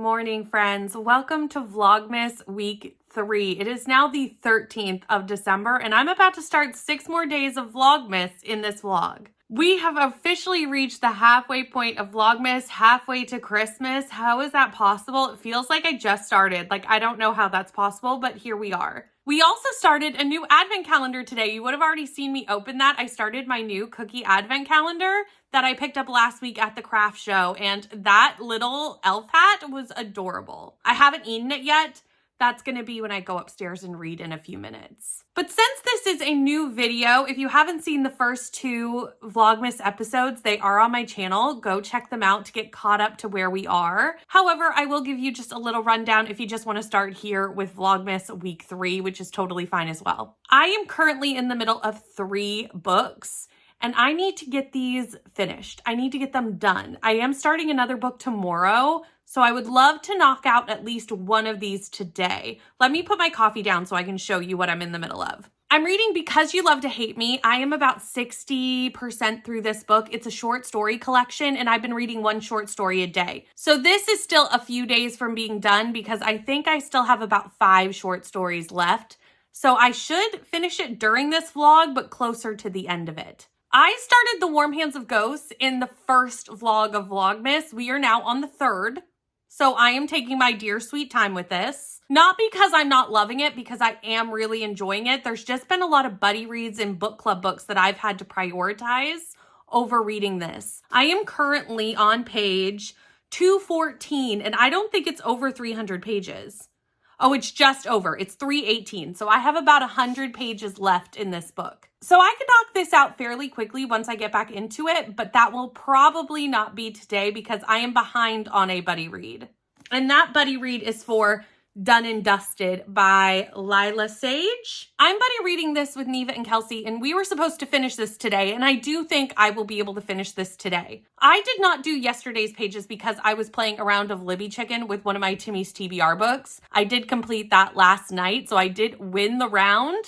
morning, friends. Welcome to Vlogmas week 3. It is now the 13th of December, and I'm about to start 6 more days of Vlogmas in this vlog. We have officially reached the halfway point of Vlogmas, halfway to Christmas. How is that possible? It feels like I just started. I don't know how that's possible, but here we are. We also started a new advent calendar today. You would have already seen me open that. I started my new cookie advent calendar that I picked up last week at the craft show, and that little elf hat was adorable. I haven't eaten it yet. That's gonna be when I go upstairs and read in a few minutes. But since this is a new video, if you haven't seen the first 2 Vlogmas episodes, they are on my channel. Go check them out to get caught up to where we are. However, I will give you just a little rundown if you just wanna start here with Vlogmas week 3, which is totally fine as well. I am currently in the middle of 3 books, and I need to get these finished. I need to get them done. I am starting another book tomorrow, so I would love to knock out at least one of these today. Let me put my coffee down so I can show you what I'm in the middle of. I'm reading Because You Love to Hate Me. I am about 60% through this book. It's a short story collection, and I've been reading 1 short story a day. So this is still a few days from being done because I think I still have about 5 short stories left. So I should finish it during this vlog, but closer to the end of it. I started The Warm Hands of Ghosts in the first vlog of Vlogmas. We are now on the 3rd. So I am taking my dear sweet time with this. Not because I'm not loving it, because I am really enjoying it. There's just been a lot of buddy reads and book club books that I've had to prioritize over reading this. I am currently on page 214, and I don't think it's over 300 pages. Oh, it's just over. It's 318. So I have about 100 pages left in this book. So I could knock this out fairly quickly once I get back into it, but that will probably not be today because I am behind on a buddy read. And that buddy read is for Done and Dusted by Lila Sage. I'm buddy reading this with Neva and Kelsey, and we were supposed to finish this today, and I do think I will be able to finish this today. I did not do yesterday's pages because I was playing a round of Libby Chicken with one of my Timmy's TBR books. I did complete that last night, so I did win the round,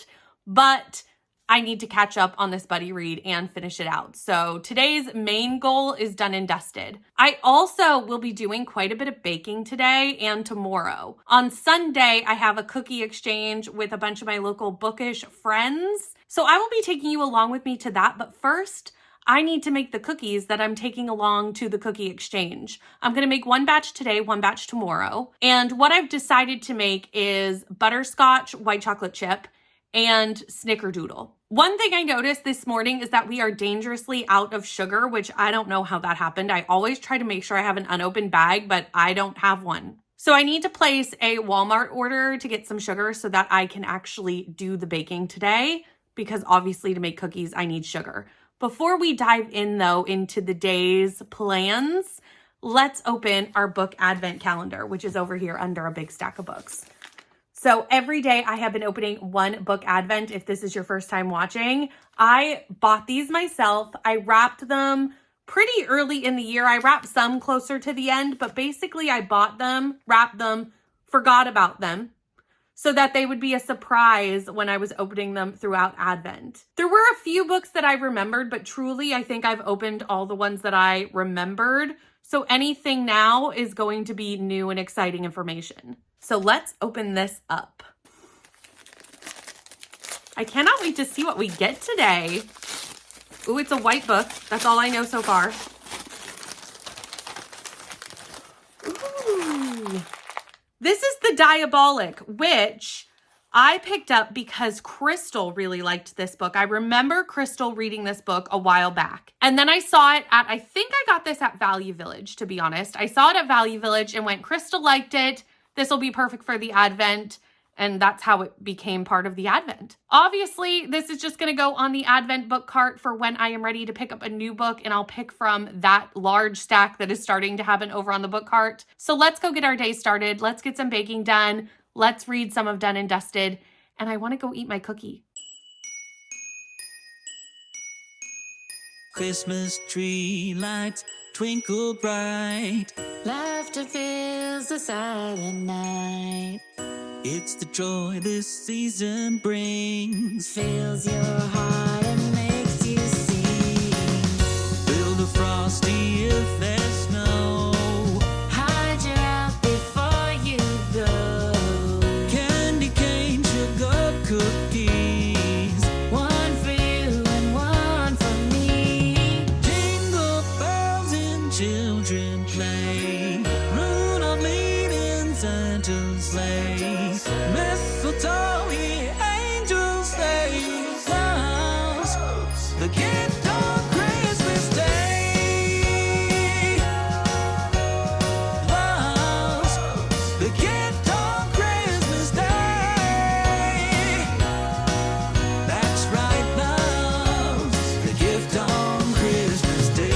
but I need to catch up on this buddy read and finish it out. So today's main goal is Done and Dusted. I also will be doing quite a bit of baking today and tomorrow. On Sunday, I have a cookie exchange with a bunch of my local bookish friends. So I will be taking you along with me to that. But first, I need to make the cookies that I'm taking along to the cookie exchange. I'm gonna make 1 batch today, 1 batch tomorrow. And what I've decided to make is butterscotch white chocolate chip and snickerdoodle. One thing I noticed this morning is that we are dangerously out of sugar, which I don't know how that happened. I always try to make sure I have an unopened bag, but I don't have one. So I need to place a Walmart order to get some sugar so that I can actually do the baking today, because obviously to make cookies, I need sugar. Before we dive in though into the day's plans, let's open our book advent calendar, which is over here under a big stack of books. So every day I have been opening 1 book advent. If this is your first time watching, I bought these myself. I wrapped them pretty early in the year. I wrapped some closer to the end, but basically I bought them, wrapped them, forgot about them so that they would be a surprise when I was opening them throughout Advent. There were a few books that I remembered, but truly I think I've opened all the ones that I remembered. So anything now is going to be new and exciting information. So let's open this up. I cannot wait to see what we get today. Ooh, it's a white book. That's all I know so far. Ooh. This is The Diabolic, which I picked up because Crystal really liked this book. I remember Crystal reading this book a while back. And then I saw it at, I think I got this at Value Village, to be honest. I saw it at Value Village and went, Crystal liked it. This will be perfect for the Advent, and that's how it became part of the Advent. Obviously, this is just gonna go on the Advent book cart for when I am ready to pick up a new book, and I'll pick from that large stack that is starting to happen over on the book cart. So let's go get our day started. Let's get some baking done. Let's read some of Done and Dusted, and I wanna go eat my cookie. Christmas tree lights twinkle bright. Laughter fills the silent night. It's the joy this season brings. Fills your heart and makes you sing. Build a frosty if there's snow. Hide your out before cookies. One for you and one for me. Jingle bells and children play. Rudolph leading Santa's sleigh. Mistletoe, here angels say. Clouds, the gift on Christmas Day. Clouds, the gift on Christmas Day. That's right, love, the gift on Christmas Day.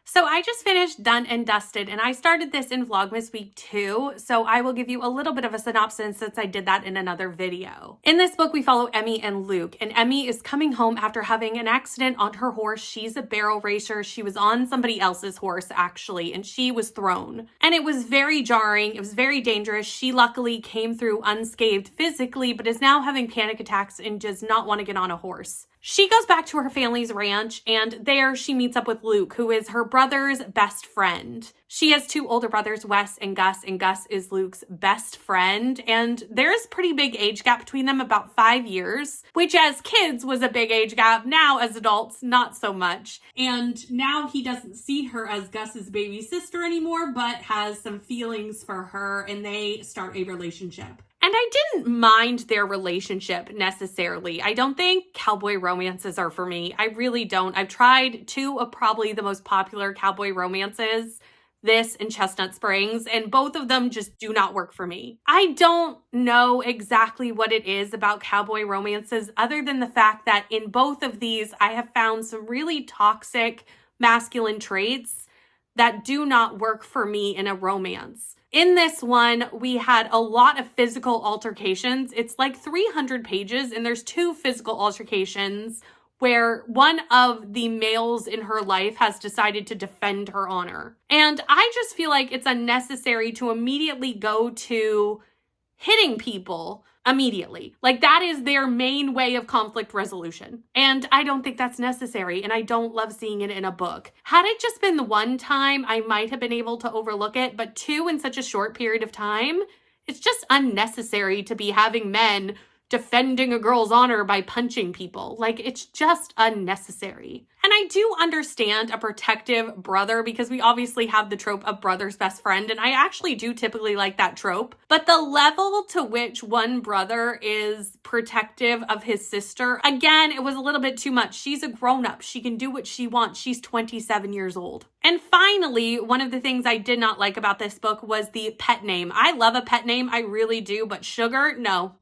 So I just finished Done and Dusted, and I started this in Vlogmas week 2, so I will give you a little bit of a synopsis since I did that in another video. In this book, we follow Emmy and Luke, and Emmy is coming home after having an accident on her horse. She's a barrel racer. She was on somebody else's horse, actually, and she was thrown. And it was very jarring. It was very dangerous. She luckily came through unscathed physically, but is now having panic attacks and does not want to get on a horse. She goes back to her family's ranch, and there she meets up with Luke, who is her brother's best friend. She has 2 older brothers, Wes and Gus is Luke's best friend, and there's a pretty big age gap between them, about 5 years, which as kids was a big age gap. Now as adults, not so much. And now he doesn't see her as Gus's baby sister anymore, but has some feelings for her, and they start a relationship. And I didn't mind their relationship necessarily. I don't think cowboy romances are for me. I really don't. I've tried 2 of probably the most popular cowboy romances, this and Chestnut Springs, and both of them just do not work for me. I don't know exactly what it is about cowboy romances other than the fact that in both of these, I have found some really toxic masculine traits that do not work for me in a romance. In this one, we had a lot of physical altercations. It's like 300 pages, and there's 2 physical altercations where one of the males in her life has decided to defend her honor. And I just feel like it's unnecessary to immediately go to hitting people immediately. Like that is their main way of conflict resolution. And I don't think that's necessary, and I don't love seeing it in a book. Had it just been the one time, I might have been able to overlook it, but 2 in such a short period of time, it's just unnecessary to be having men defending a girl's honor by punching people. Like, it's just unnecessary. And I do understand a protective brother because we obviously have the trope of brother's best friend, and I actually do typically like that trope. But the level to which one brother is protective of his sister, again, it was a little bit too much. She's a grown-up. She can do what she wants. She's 27 years old. And finally, one of the things I did not like about this book was the pet name. I love a pet name, I really do, but Sugar, no.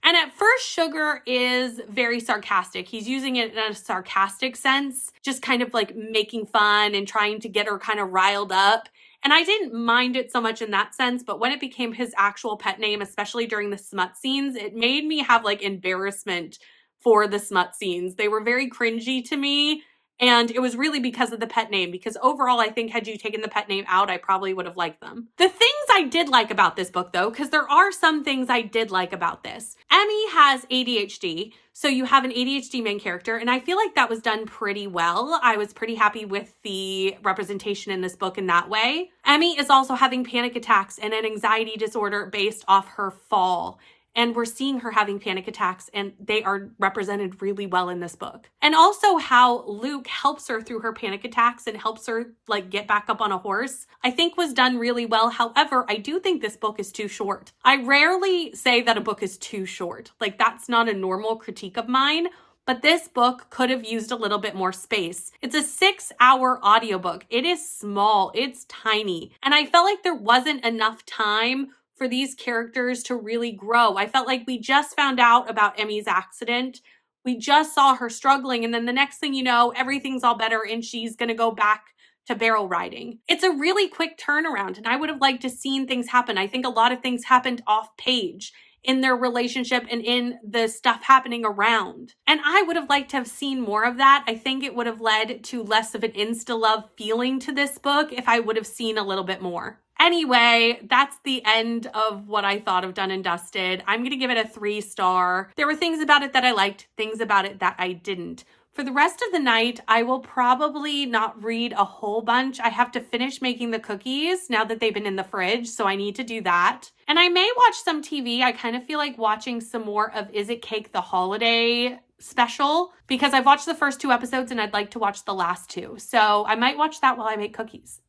And at first, Sugar is very sarcastic. He's using it in a sarcastic sense, just kind of like making fun and trying to get her kind of riled up. And I didn't mind it so much in that sense, but when it became his actual pet name, especially during the smut scenes, it made me have like embarrassment for the smut scenes. They were very cringy to me. And it was really because of the pet name, because overall, I think had you taken the pet name out, I probably would have liked them. The things I did like about this book, though, because there are some things I did like about this. Emmy has ADHD, so you have an ADHD main character, and I feel like that was done pretty well. I was pretty happy with the representation in this book in that way. Emmy is also having panic attacks and an anxiety disorder based off her fall. And we're seeing her having panic attacks, and they are represented really well in this book. And also how Luke helps her through her panic attacks and helps her like get back up on a horse, I think was done really well. However, I do think this book is too short. I rarely say that a book is too short. Like that's not a normal critique of mine. But this book could have used a little bit more space. It's a 6-hour audiobook. It is small, it's tiny. And I felt like there wasn't enough time for these characters to really grow. I felt like we just found out about Emmy's accident. We just saw her struggling, and then the next thing you know, everything's all better and she's gonna go back to barrel riding. It's a really quick turnaround, and I would have liked to seen things happen. I think a lot of things happened off page in their relationship and in the stuff happening around. And I would have liked to have seen more of that. I think it would have led to less of an insta-love feeling to this book if I would have seen a little bit more. Anyway, that's the end of what I thought of Done and Dusted. I'm going to give it a 3-star. There were things about it that I liked, things about it that I didn't. For the rest of the night, I will probably not read a whole bunch. I have to finish making the cookies now that they've been in the fridge, so I need to do that. And I may watch some TV. I kind of feel like watching some more of Is It Cake the Holiday special because I've watched the first 2 episodes and I'd like to watch the last 2. So I might watch that while I make cookies.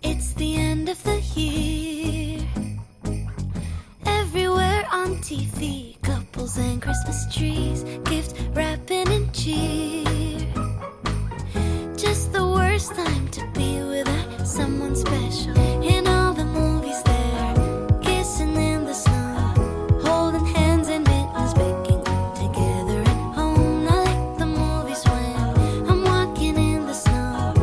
It's the end of the year. Everywhere on TV, couples and Christmas trees, gift wrapping and cheer. Just the worst time to be without someone special. In all the movies there, kissing in the snow, holding hands and mittens, baking together at home. I like the movies when I'm walking in the snow,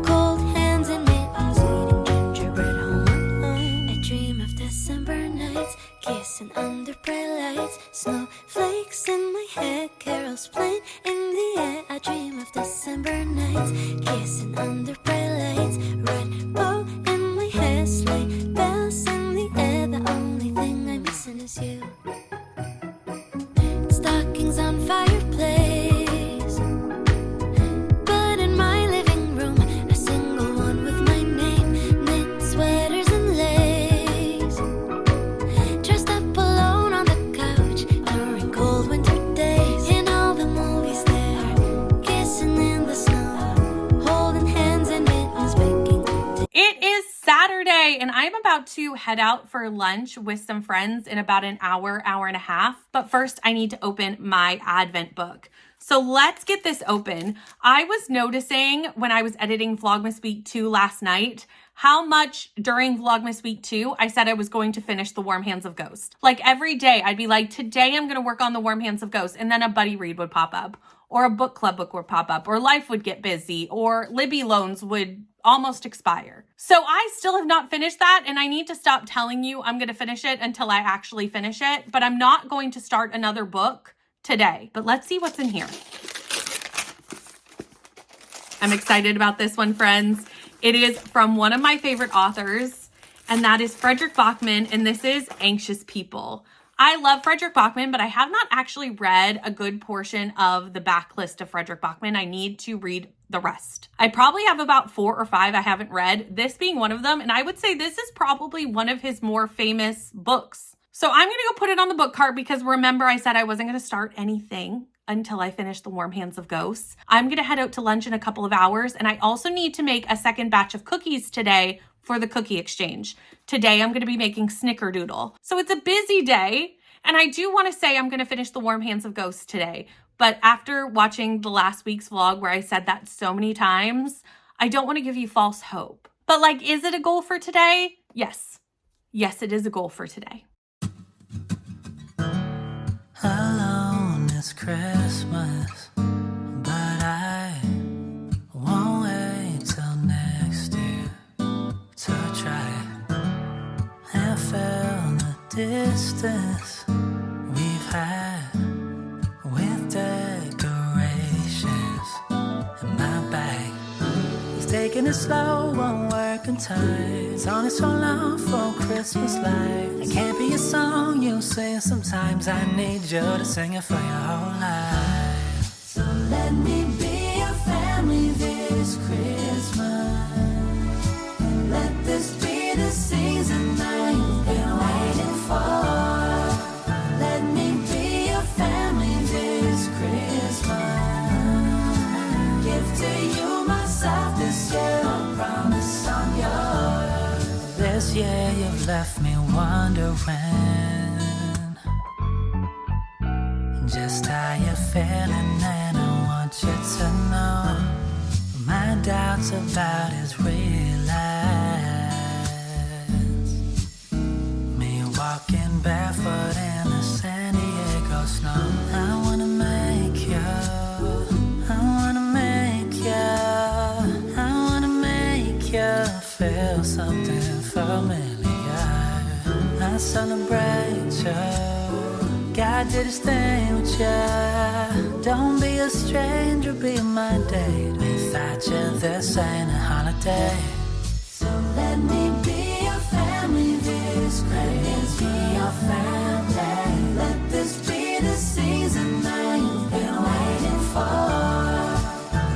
cold hands and mittens, eating gingerbread home alone. I dream of December nights, kissing under bright lights, snowflakes in my hair, carols playing in the air. I dream of December nights, kissing under bright lights, red bow in my hair, sleigh bells in the air. The only thing I'm missing is you. Stockings on fireplace, but in my living room, a single one with my name, knit sweaters and lace. Dressed up alone on the couch during cold winter days. In all the movies there, kissing in the snow, holding hands and mittens, baking. It is Saturday and I'm about to head out for lunch with some friends in about an hour, hour and a half. But first I need to open my Advent book. So let's get this open. I was noticing when I was editing Vlogmas Week 2 last night, how much during Vlogmas Week 2, I said I was going to finish The Warm Hands of Ghost. Like every day I'd be like, today I'm going to work on The Warm Hands of Ghost. And then a buddy read would pop up, or a book club book would pop up, or life would get busy, or Libby loans would almost expire. So I still have not finished that, and I need to stop telling you I'm going to finish it until I actually finish it. But I'm not going to start another book today. But let's see what's in here. I'm excited about this one, friends. It is from one of my favorite authors, and that is Frederick Bachman, and this is Anxious People. I love Frederick Bachman, but I have not actually read a good portion of the backlist of Frederick Bachman. I need to read the rest. I probably have about 4 or 5 I haven't read, this being one of them, and I would say this is probably one of his more famous books. So I'm going to go put it on the book cart because remember I said I wasn't going to start anything until I finish The Warm Hands of Ghosts. I'm going to head out to lunch in a couple of hours, and I also need to make a second batch of cookies today for the cookie exchange. Today I'm going to be making snickerdoodle. So it's a busy day, and I do want to say I'm going to finish The Warm Hands of Ghosts today. But after watching the last week's vlog where I said that so many times, I don't want to give you false hope. But like, is it a goal for today? Yes. Yes, it is a goal for today. Alone it's Christmas, but I won't wait till next year to try and fill the distance we've had with decorations in my bag. He's taking it slow, won't work in time. It's only so long for Christmas lights. It can't be a song you sing sometimes. I need you to sing it for your whole life. So let me be your family this Christmas. Let this be the season that you've been waiting for. Let me be your family this Christmas. Give to you myself this year, I promise I'm yours. This year you've left me wondering just how you're feeling, and I want you to know my doubts about his real lies. Me walking barefoot in the San Diego snow. I wanna make you, I wanna make you, I wanna make you feel something familiar. I celebrate you God did his thing with ya. Don't be a stranger, be my date. Without you, this ain't a holiday. So let me be your family this Christmas. Be your family. Let this be the season that you've been waiting for.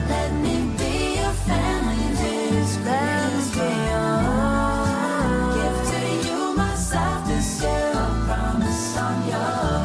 Let me be your family this Christmas. Be your gift to you, myself this year. I promise I'm yours.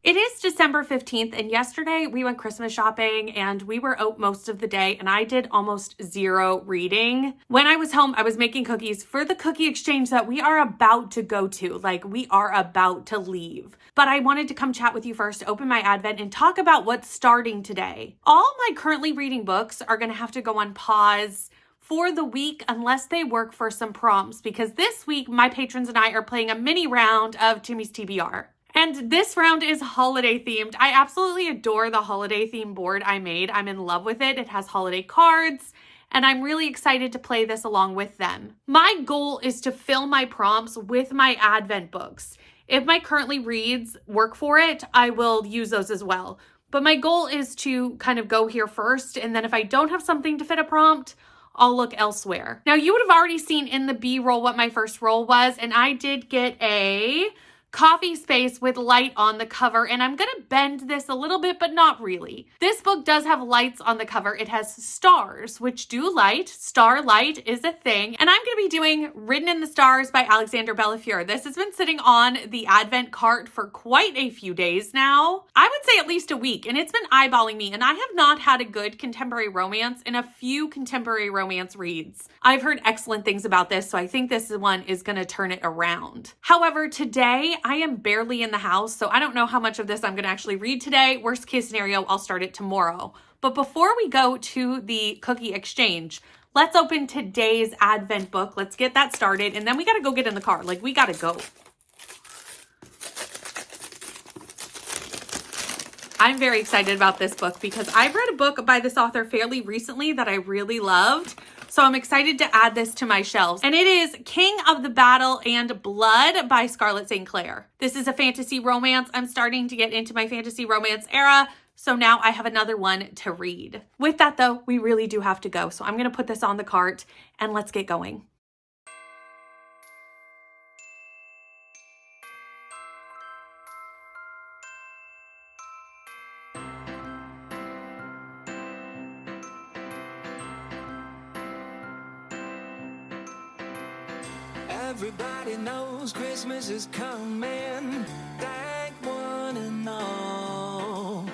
It is December 15th, and yesterday we went Christmas shopping and we were out most of the day, and I did almost zero reading. When I was home, I was making cookies for the cookie exchange that we are about to go to. Like, we are about to leave. But I wanted to come chat with you first, open my Advent, and talk about what's starting today. All my currently reading books are going to have to go on pause for the week unless they work for some prompts, because this week my patrons and I are playing a mini round of Timmy's TBR. And this round is holiday themed. I absolutely adore the holiday theme board I made. I'm in love with it. It has holiday cards, and I'm really excited to play this along with them. My goal is to fill my prompts with my Advent books. If my currently reads work for it, I will use those as well. But my goal is to kind of go here first, and then if I don't have something to fit a prompt, I'll look elsewhere. Now, you would have already seen in the B-roll what my first roll was, and I did get a coffee space with light on the cover, and I'm gonna bend this a little bit, but not really. This book does have lights on the cover. It has stars, which do light. Starlight is a thing, and I'm gonna be doing Written in the Stars by Alexander Bellafiore. This has been sitting on the Advent cart for quite a few days now. I would say at least a week, and it's been eyeballing me, and I have not had a good contemporary romance in a few contemporary romance reads. I've heard excellent things about this, so I think this one is gonna turn it around. However, today, I am barely in the house, so I don't know how much of this I'm going to actually read today. Worst case scenario, I'll start it tomorrow. But before we go to the cookie exchange, let's open today's Advent book. Let's get that started, and then we got to go get in the car. Like, we got to go. I'm very excited about this book because I've read a book by this author fairly recently that I really loved. So I'm excited to add this to my shelves. And it is King of the Battle and Blood by Scarlett St. Clair. This is a fantasy romance. I'm starting to get into my fantasy romance era, so now I have another one to read. With that though, we really do have to go. So I'm gonna put this on the cart and let's get going. Everybody knows Christmas is coming. Thank one and all.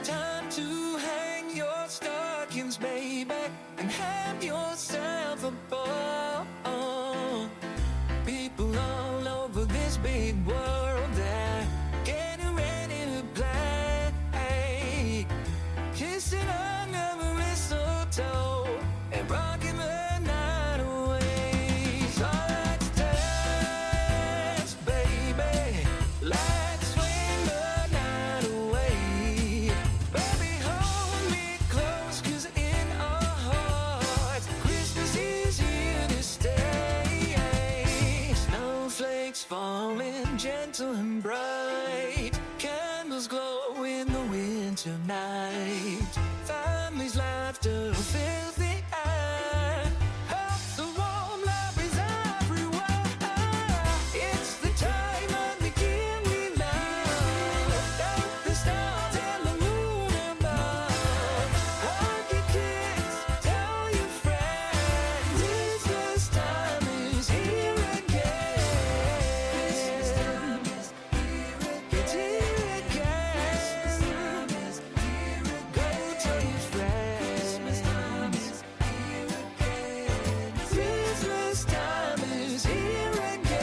Time to hang your stockings, baby, and have yourself a ball. People all over this big world, they're getting ready to play. Kissing under the mistletoe and rocking the night away. So let's dance, baby. Let's swing the night away. Baby, hold me close, 'cause in our hearts still fills the air. Oh, the warm love is everywhere. It's the time of the year we love. Thank the stars and the moon above. Hug your kids, tell your friends. Christmas time is here again. Christmas time is here again. It's here again. Christmas time is here again. Go tell your friends. Christmas time is here again. Christmas time is here again.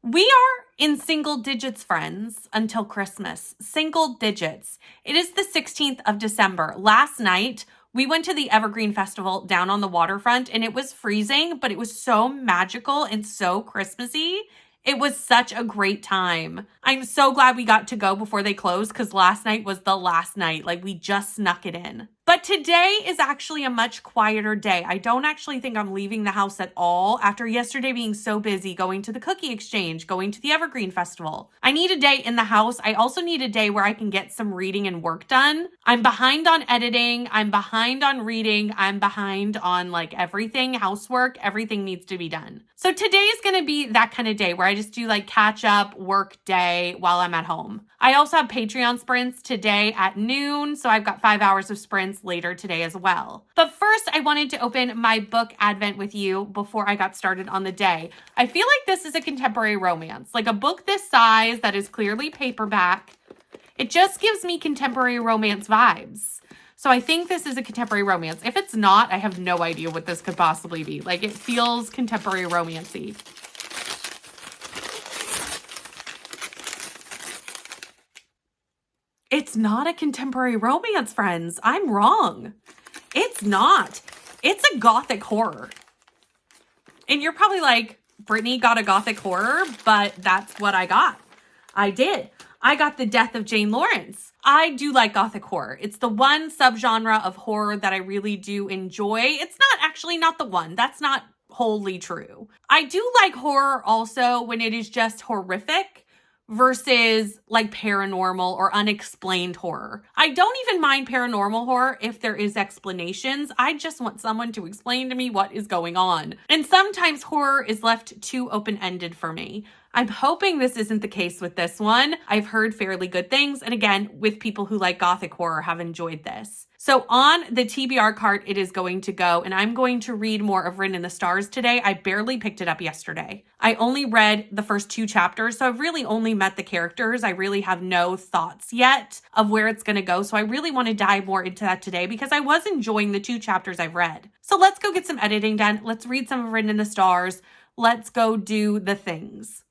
We are in single digits, friends, until Christmas. Single digits. It is the 16th of December. Last night, we went to the Evergreen Festival down on the waterfront, and it was freezing, but it was so magical and so Christmassy. It was such a great time. I'm so glad we got to go before they closed because last night was the last night. Like, we just snuck it in. But today is actually a much quieter day. I don't actually think I'm leaving the house at all after yesterday being so busy going to the cookie exchange, going to the Evergreen Festival. I need a day in the house. I also need a day where I can get some reading and work done. I'm behind on editing. I'm behind on reading. I'm behind on like everything, housework, everything needs to be done. So today is going to be that kind of day where I just do like catch up work day while I'm at home. I also have Patreon sprints today at noon, so I've got 5 hours of sprints later today as well. But first, I wanted to open my book Advent with you before I got started on the day. I feel like this is a contemporary romance, like a book this size that is clearly paperback. It just gives me contemporary romance vibes. So I think this is a contemporary romance. If it's not, I have no idea what this could possibly be. Like, it feels contemporary romancy. It's not a contemporary romance, friends. I'm wrong. It's not. It's a gothic horror. And you're probably like, Brittany got a gothic horror, but that's what I got. I did. I got The Death of Jane Lawrence. I do like gothic horror. It's the one subgenre of horror that I really do enjoy. It's not the one. That's not wholly true. I do like horror also when it is just horrific versus like paranormal or unexplained horror. I don't even mind paranormal horror if there is explanations. I just want someone to explain to me what is going on. And sometimes horror is left too open-ended for me. I'm hoping this isn't the case with this one. I've heard fairly good things. And again, with people who like gothic horror have enjoyed this. So on the TBR cart, it is going to go, and I'm going to read more of Written in the Stars today. I barely picked it up yesterday. I only read the first 2 chapters, so I've really only met the characters. I really have no thoughts yet of where it's going to go. So I really want to dive more into that today because I was enjoying the 2 chapters I've read. So let's go get some editing done. Let's read some of Written in the Stars. Let's go do the things.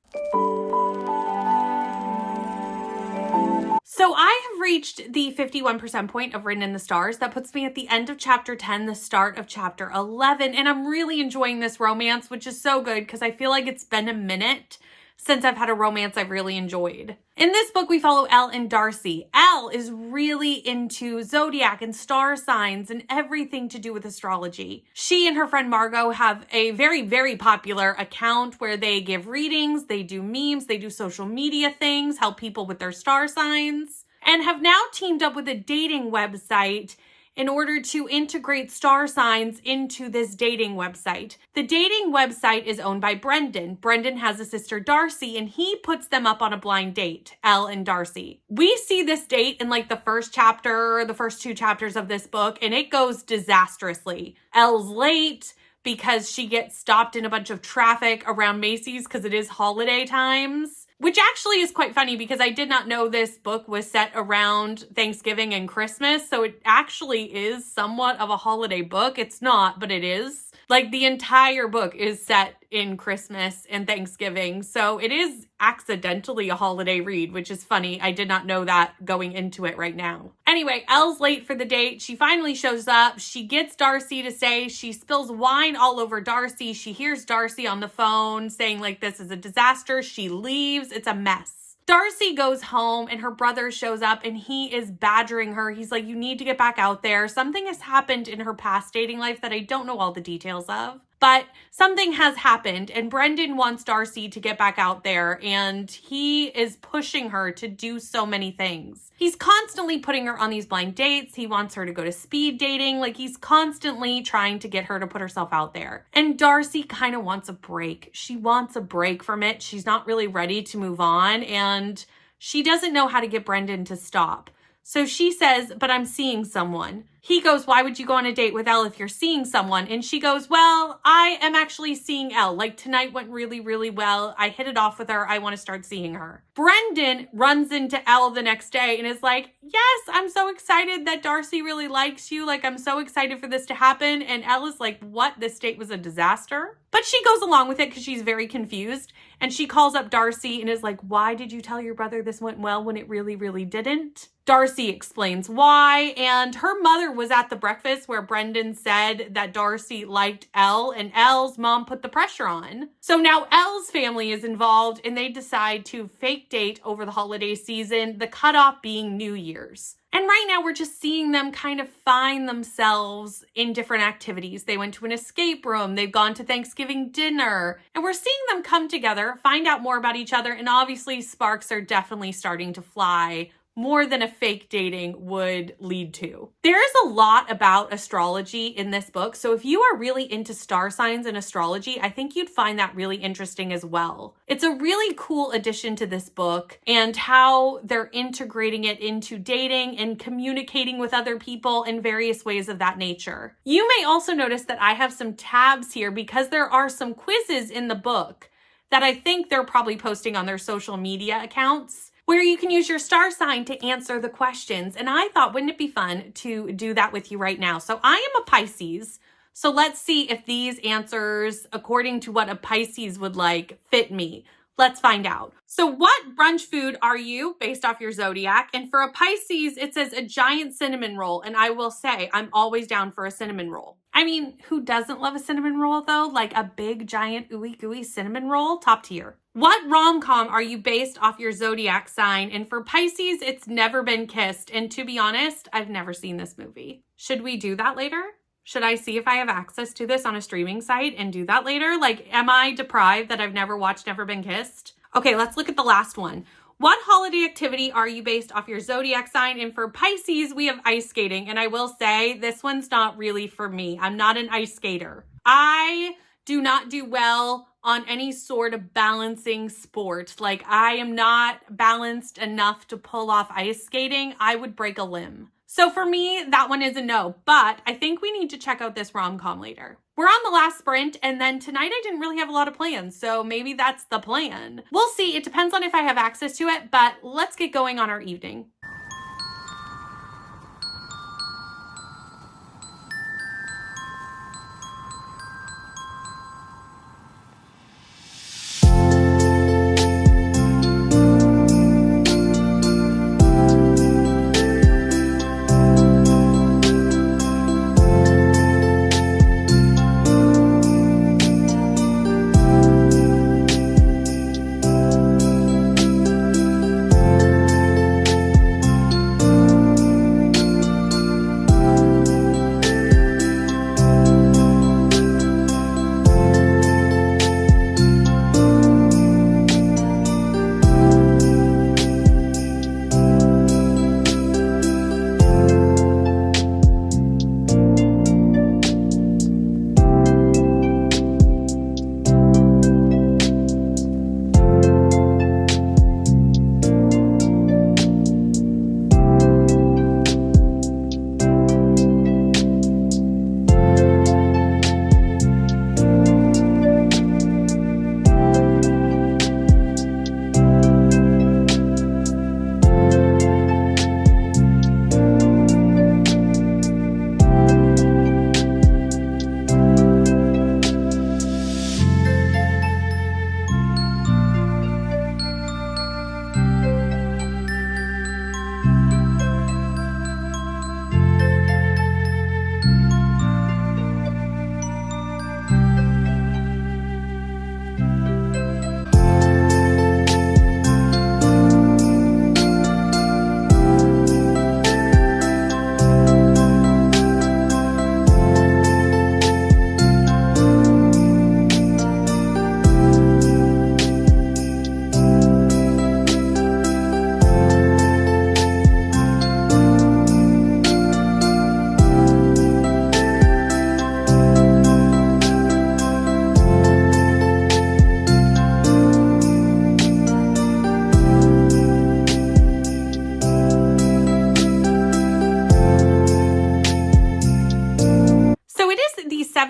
So I have reached the 51% point of Written in the Stars. That puts me at the end of chapter 10, the start of chapter 11. And I'm really enjoying this romance, which is so good because I feel like it's been a minute since I've had a romance I've really enjoyed. In this book, we follow Elle and Darcy. Elle is really into zodiac and star signs and everything to do with astrology. She and her friend Margot have a very, very popular account where they give readings, they do memes, they do social media things, help people with their star signs, and have now teamed up with a dating website in order to integrate star signs into this dating website. The dating website is owned by Brendan. Brendan has a sister, Darcy, and he puts them up on a blind date, Elle and Darcy. We see this date in like the first chapter, the first 2 chapters of this book, and it goes disastrously. Elle's late because she gets stopped in a bunch of traffic around Macy's because it is holiday times. Which actually is quite funny because I did not know this book was set around Thanksgiving and Christmas. So it actually is somewhat of a holiday book. It's not, but it is. Like the entire book is set in Christmas and Thanksgiving. So it is accidentally a holiday read, which is funny. I did not know that going into it right now. Anyway, Elle's late for the date. She finally shows up. She gets Darcy to stay. She spills wine all over Darcy. She hears Darcy on the phone saying like, this is a disaster. She leaves. It's a mess. Darcy goes home and her brother shows up and he is badgering her. He's like, you need to get back out there. Something has happened in her past dating life that I don't know all the details of, but something has happened and Brendan wants Darcy to get back out there and he is pushing her to do so many things. He's constantly putting her on these blind dates. He wants her to go to speed dating. Like he's constantly trying to get her to put herself out there. And Darcy kind of wants a break. She wants a break from it. She's not really ready to move on and she doesn't know how to get Brendan to stop. So she says, but I'm seeing someone. He goes, why would you go on a date with Elle if you're seeing someone? And she goes, well, I am actually seeing Elle. Like tonight went really, really well. I hit it off with her. I want to start seeing her. Brendan runs into Elle the next day and is like, yes, I'm so excited that Darcy really likes you. Like I'm so excited for this to happen. And Elle is like, what? This date was a disaster? But she goes along with it because she's very confused. And she calls up Darcy and is like, why did you tell your brother this went well when it really, really didn't? Darcy explains why. And her mother was at the breakfast where Brendan said that Darcy liked Elle and Elle's mom put the pressure on. So now Elle's family is involved and they decide to fake date over the holiday season, the cutoff being New Year's. And right now we're just seeing them kind of find themselves in different activities. They went to an escape room, they've gone to Thanksgiving dinner, and we're seeing them come together, find out more about each other, and obviously sparks are definitely starting to fly more than a fake dating would lead to. There is a lot about astrology in this book, so if you are really into star signs and astrology, I think you'd find that really interesting as well. It's a really cool addition to this book and how they're integrating it into dating and communicating with other people in various ways of that nature. You may also notice that I have some tabs here because there are some quizzes in the book that I think they're probably posting on their social media accounts, where you can use your star sign to answer the questions. And I thought, wouldn't it be fun to do that with you right now? So I am a Pisces. So let's see if these answers, according to what a Pisces would like, fit me. Let's find out. So what brunch food are you based off your zodiac? And for a Pisces, it says a giant cinnamon roll. And I will say, I'm always down for a cinnamon roll. I mean, who doesn't love a cinnamon roll though? Like a big giant ooey gooey cinnamon roll, top tier. What rom-com are you based off your zodiac sign? And for Pisces, it's Never Been Kissed. And to be honest, I've never seen this movie. Should we do that later? Should I see if I have access to this on a streaming site and do that later? Like, am I deprived that I've never watched Never Been Kissed? Okay, let's look at the last one. What holiday activity are you based off your zodiac sign? And for Pisces, we have ice skating. And I will say, this one's not really for me. I'm not an ice skater. I do not do well on any sort of balancing sport. Like, I am not balanced enough to pull off ice skating. I would break a limb. So for me, that one is a no, but I think we need to check out this rom-com later. We're on the last sprint, and then tonight I didn't really have a lot of plans, so maybe that's the plan. We'll see. It depends on if I have access to it, but let's get going on our evening.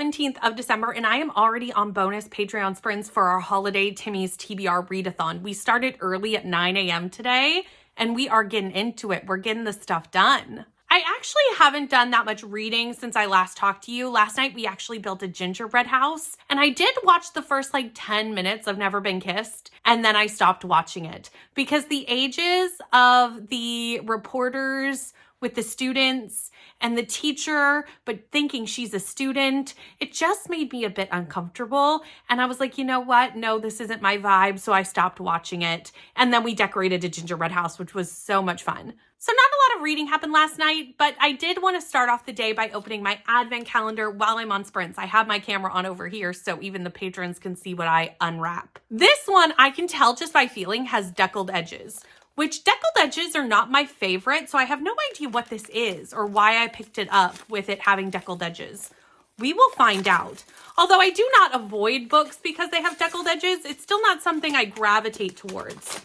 17th of December, and I am already on bonus Patreon sprints for our Holiday Timmy's TBR readathon. We started early at 9 a.m. today, and we are getting into it. We're getting the stuff done. I actually haven't done that much reading since I last talked to you. Last night, we actually built a gingerbread house, and I did watch the first 10 minutes of Never Been Kissed, and then I stopped watching it because the ages of the reporters with the students and the teacher, but thinking she's a student, it just made me a bit uncomfortable. And I was like, you know what? No, this isn't my vibe. So I stopped watching it. And then we decorated a gingerbread house, which was so much fun. So not a lot of reading happened last night, but I did want to start off the day by opening my advent calendar while I'm on sprints. I have my camera on over here so even the patrons can see what I unwrap. This one I can tell just by feeling has deckled edges, which deckled edges are not my favorite, so I have no idea what this is or why I picked it up with it having deckled edges. We will find out. Although I do not avoid books because they have deckled edges, it's still not something I gravitate towards.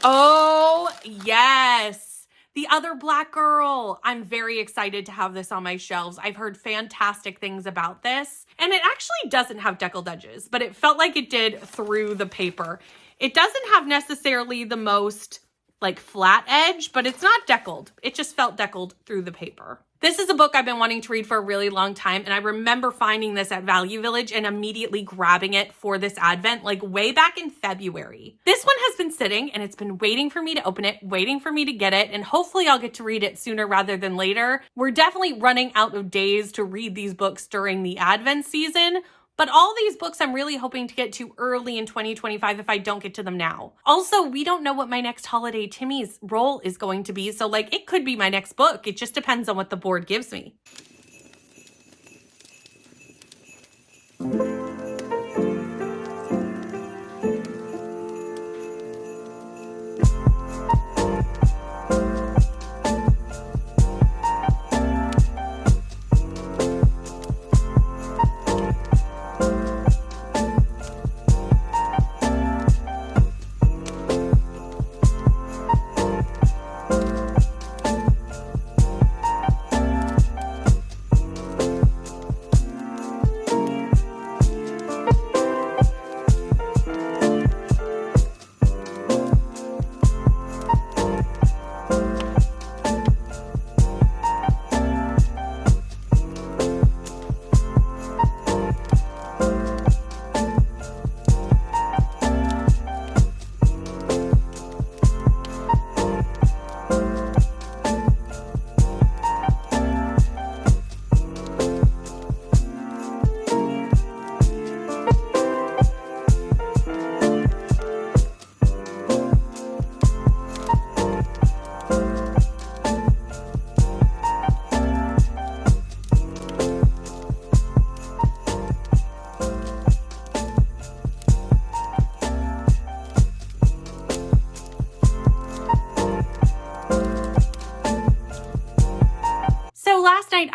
Oh, yes. The Other Black Girl. I'm very excited to have this on my shelves. I've heard fantastic things about this. And it actually doesn't have deckled edges, but it felt like it did through the paper. It doesn't have necessarily the most flat edge, but it's not deckled. It just felt deckled through the paper. This is a book I've been wanting to read for a really long time, and I remember finding this at Value Village and immediately grabbing it for this Advent, way back in February. This one has been sitting, and it's been waiting for me to open it, waiting for me to get it, and hopefully I'll get to read it sooner rather than later. We're definitely running out of days to read these books during the Advent season, but all these books I'm really hoping to get to early in 2025 if I don't get to them now. Also, we don't know what my next Holiday Timmy's role is going to be, so it could be my next book. It just depends on what the board gives me.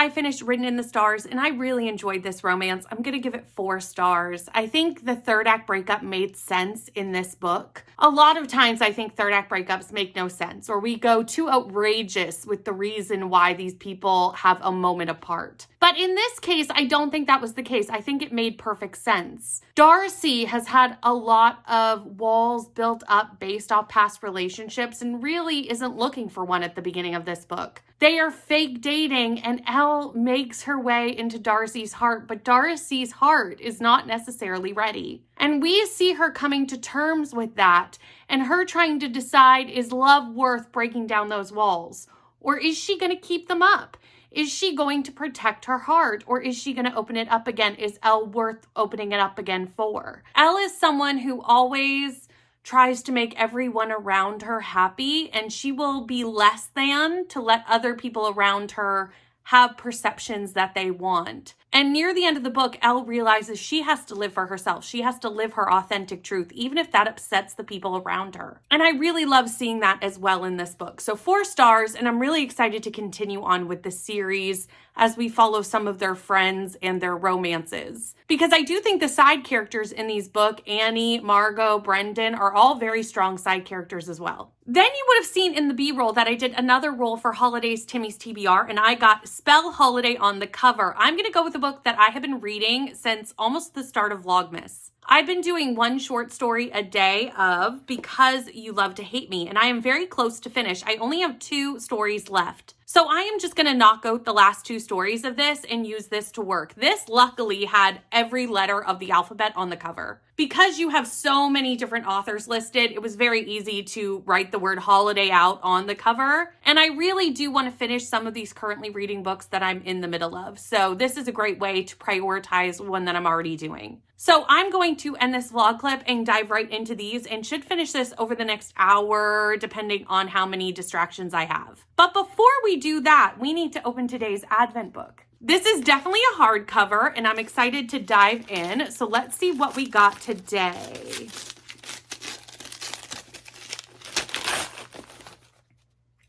I finished Written in the Stars, and I really enjoyed this romance. I'm going to give it 4 stars. I think the third act breakup made sense in this book. A lot of times I think third act breakups make no sense, or we go too outrageous with the reason why these people have a moment apart. But in this case, I don't think that was the case. I think it made perfect sense. Darcy has had a lot of walls built up based off past relationships and really isn't looking for one at the beginning of this book. They are fake dating, and Elle makes her way into Darcy's heart, but Darcy's heart is not necessarily ready. And we see her coming to terms with that, and her trying to decide, is love worth breaking down those walls? Or is she going to keep them up? Is she going to protect her heart, or is she going to open it up again? Is Elle worth opening it up again for? Elle is someone who always tries to make everyone around her happy, and she will be less than to let other people around her have perceptions that they want. And near the end of the book, Elle realizes she has to live for herself. She has to live her authentic truth, even if that upsets the people around her. And I really love seeing that as well in this book. So 4 stars, and I'm really excited to continue on with the series as we follow some of their friends and their romances. Because I do think the side characters in these books, Annie, Margot, Brendan, are all very strong side characters as well. Then you would have seen in the B-roll that I did another roll for Holidays Timmy's TBR, and I got Spell Holiday on the cover. I'm going to go with a book book that I have been reading since almost the start of Vlogmas. I've been doing one short story a day of Because You Love to Hate Me, and I am very close to finish. I only have 2 stories left. So I am just gonna knock out the last 2 stories of this and use this to work. This luckily had every letter of the alphabet on the cover. Because you have so many different authors listed, it was very easy to write the word holiday out on the cover. And I really do want to finish some of these currently reading books that I'm in the middle of. So this is a great way to prioritize one that I'm already doing. So I'm going to end this vlog clip and dive right into these and should finish this over the next hour, depending on how many distractions I have. But before we do that, we need to open today's Advent book. This is definitely a hardcover, and I'm excited to dive in. So let's see what we got today.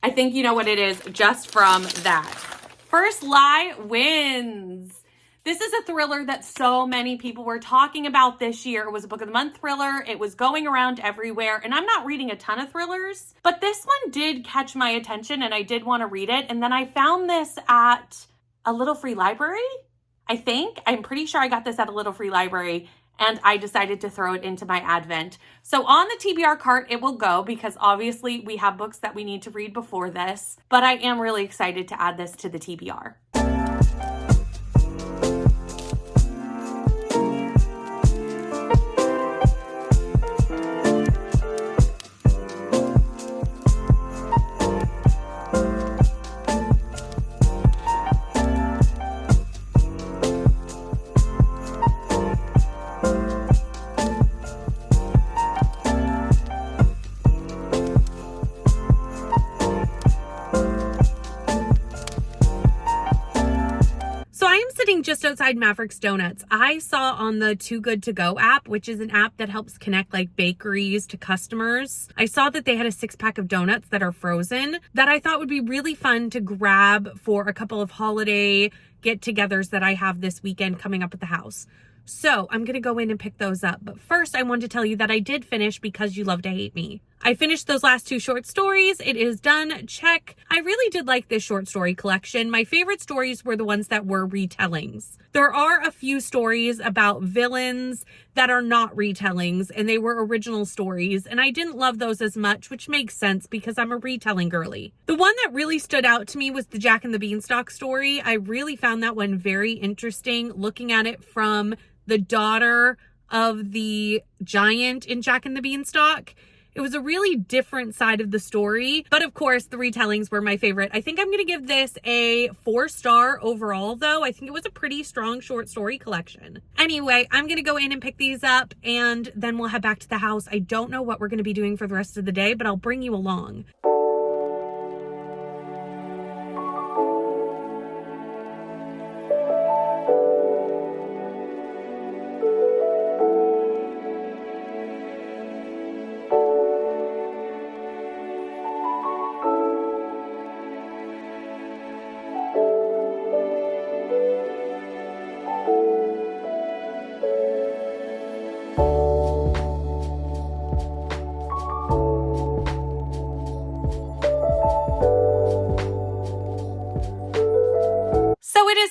I think you know what it is just from that. First Lie Wins. This is a thriller that so many people were talking about this year. It was a book of the month thriller. It was going around everywhere, and I'm not reading a ton of thrillers, but this one did catch my attention and I did want to read it. And then I found this at a little free library, I think. I'm pretty sure I got this at a little free library and I decided to throw it into my Advent. So on the TBR cart, it will go because obviously we have books that we need to read before this, but I am really excited to add this to the TBR. Just outside Maverick's Donuts. I saw on the Too Good To Go app, which is an app that helps connect like bakeries to customers. I saw that they had a 6-pack of donuts that are frozen that I thought would be really fun to grab for a couple of holiday get-togethers that I have this weekend coming up at the house. So I'm going to go in and pick those up. But first, I want to tell you that I did finish Because You Love to Hate Me. I finished those last 2 short stories. It is done. Check. I really did like this short story collection. My favorite stories were the ones that were retellings. There are a few stories about villains that are not retellings, and they were original stories, and I didn't love those as much, which makes sense because I'm a retelling girly. The one that really stood out to me was the Jack and the Beanstalk story. I really found that one very interesting, looking at it from the daughter of the giant in Jack and the Beanstalk. It was a really different side of the story, but of course the retellings were my favorite. I think I'm going to give this a 4-star overall though. I think it was a pretty strong short story collection. Anyway, I'm going to go in and pick these up and then we'll head back to the house. I don't know what we're going to be doing for the rest of the day, but I'll bring you along.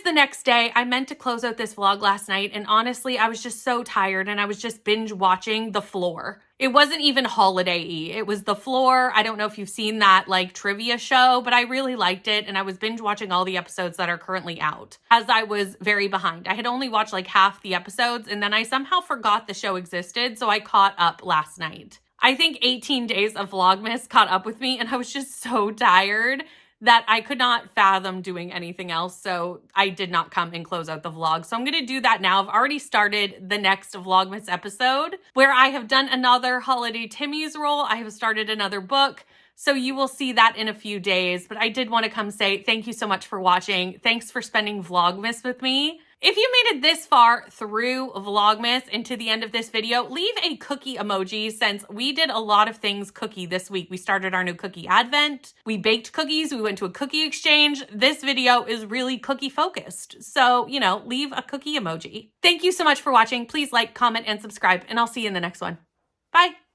The next day. I meant to close out this vlog last night, and honestly, I was just so tired and I was just binge watching The Floor. It wasn't even holiday-y. It was The Floor. I don't know if you've seen that like trivia show, but I really liked it, and I was binge watching all the episodes that are currently out as I was very behind. I had only watched like half the episodes, and then I somehow forgot the show existed, so I caught up last night. I think 18 days of Vlogmas caught up with me, and I was just so tired that I could not fathom doing anything else, so I did not come and close out the vlog. So I'm going to do that now. I've already started the next Vlogmas episode where I have done another Holiday Timmies roll. I have started another book, so you will see that in a few days. But I did want to come say thank you so much for watching. Thanks for spending Vlogmas with me. If you made it this far through Vlogmas and to the end of this video, leave a cookie emoji since we did a lot of things cookie this week. We started our new cookie advent. We baked cookies. We went to a cookie exchange. This video is really cookie focused. So, you know, leave a cookie emoji. Thank you so much for watching. Please like, comment, and subscribe, and I'll see you in the next one. Bye.